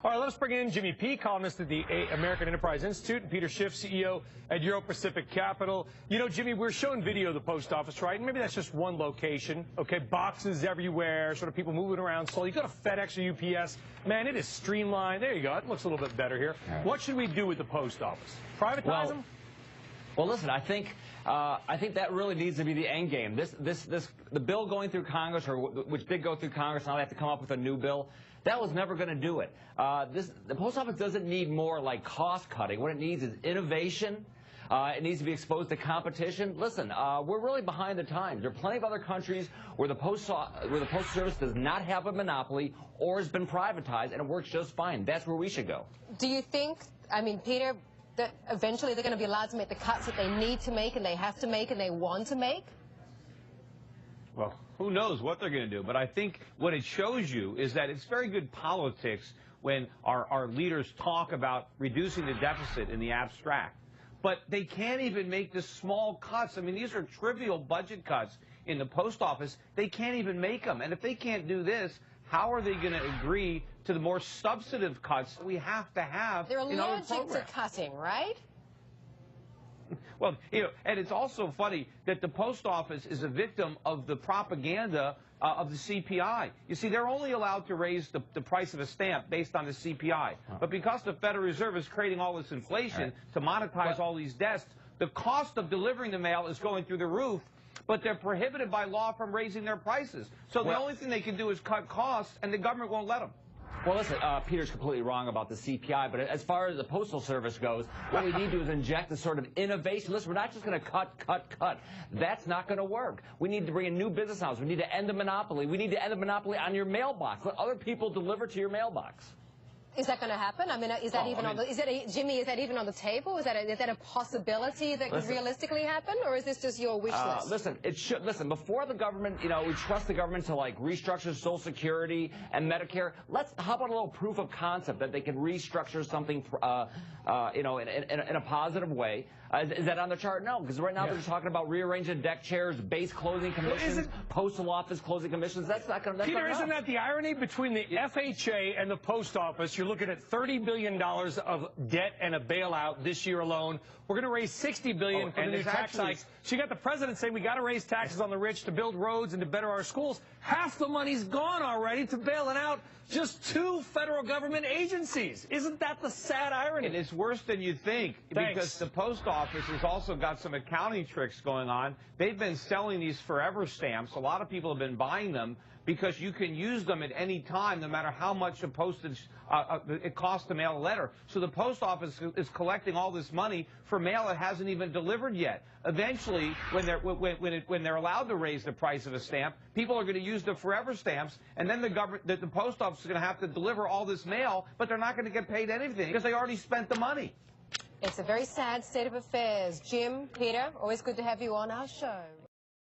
All right, let's bring in Jimmy P., columnist at the American Enterprise Institute, and Peter Schiff, CEO at Euro Pacific Capital. You know, Jimmy, we're showing video of the post office, right? And maybe that's just one location, okay? Boxes everywhere, sort of people moving around slowly. You go to FedEx or UPS, man, it is streamlined. There you go. It looks a little bit better here. What should we do with the post office? Privatize them? Well, listen, I think that really needs to be the end game. The bill going through Congress, or which did go through Congress, now they have to come up with a new bill. That was never going to do it. The post office doesn't need more like cost cutting. What it needs is innovation. It needs to be exposed to competition. Listen, we're really behind the times. There are plenty of other countries where the Postal Service does not have a monopoly or has been privatized, and it works just fine. That's where we should go. Do you think, I mean, Peter, that eventually they're going to be allowed to make the cuts that they need to make and they have to make and they want to make? Well, who knows what they're going to do, but I think what it shows you is that it's very good politics when our leaders talk about reducing the deficit in the abstract. But they can't even make the small cuts. I mean, these are trivial budget cuts in the post office. They can't even make them. And if they can't do this, how are they going to agree to the more substantive cuts that we have to have in other programs? They're allergic to cutting, right? Well, you know, and it's also funny that the post office is a victim of the propaganda of the CPI. You see, they're only allowed to raise the price of a stamp based on the CPI. But because the Federal Reserve is creating all this inflation to monetize all these debts, the cost of delivering the mail is going through the roof, but they're prohibited by law from raising their prices. So the only thing they can do is cut costs, and the government won't let them. Well, listen, Peter's completely wrong about the CPI, but as far as the Postal Service goes, what we need to do is inject a sort of innovation. Listen, we're not just going to cut. That's not going to work. We need to bring in new business models. We need to end the monopoly. We need to end the monopoly on your mailbox. Let other people deliver to your mailbox. Is that going to happen? I mean, is that Jimmy, is that even on the table? Is that a possibility that could realistically happen, or is this just your wish list? Listen, it should. Listen, before the government, you know, we trust the government to like restructure Social Security and Medicare. How about a little proof of concept that they can restructure something, you know, in a positive way? Is that on the chart? No, because right now they're talking about rearranging deck chairs, base closing commissions, postal office closing commissions. That's not going to. Peter, isn't that the irony between the FHA and the post office? You're looking at $30 billion of debt and a bailout this year alone. We're going to raise $60 billion for the new tax hikes. So you got the president saying we got to raise taxes on the rich to build roads and to better our schools. Half the money's gone already to bailing out just 2 federal government agencies. Isn't that the sad irony? And it's worse than you think, because the post office has also got some accounting tricks going on. They've been selling these forever stamps. A lot of people have been buying them because you can use them at any time, no matter how much a postage it costs to mail a letter. So the post office is collecting all this money for mail that hasn't even delivered yet. Eventually, when they're allowed to raise the price of a stamp, people are going to use the forever stamps, and then the post office is going to have to deliver all this mail, but they're not going to get paid anything because they already spent the money. It's a very sad state of affairs. Jim, Peter, always good to have you on our show.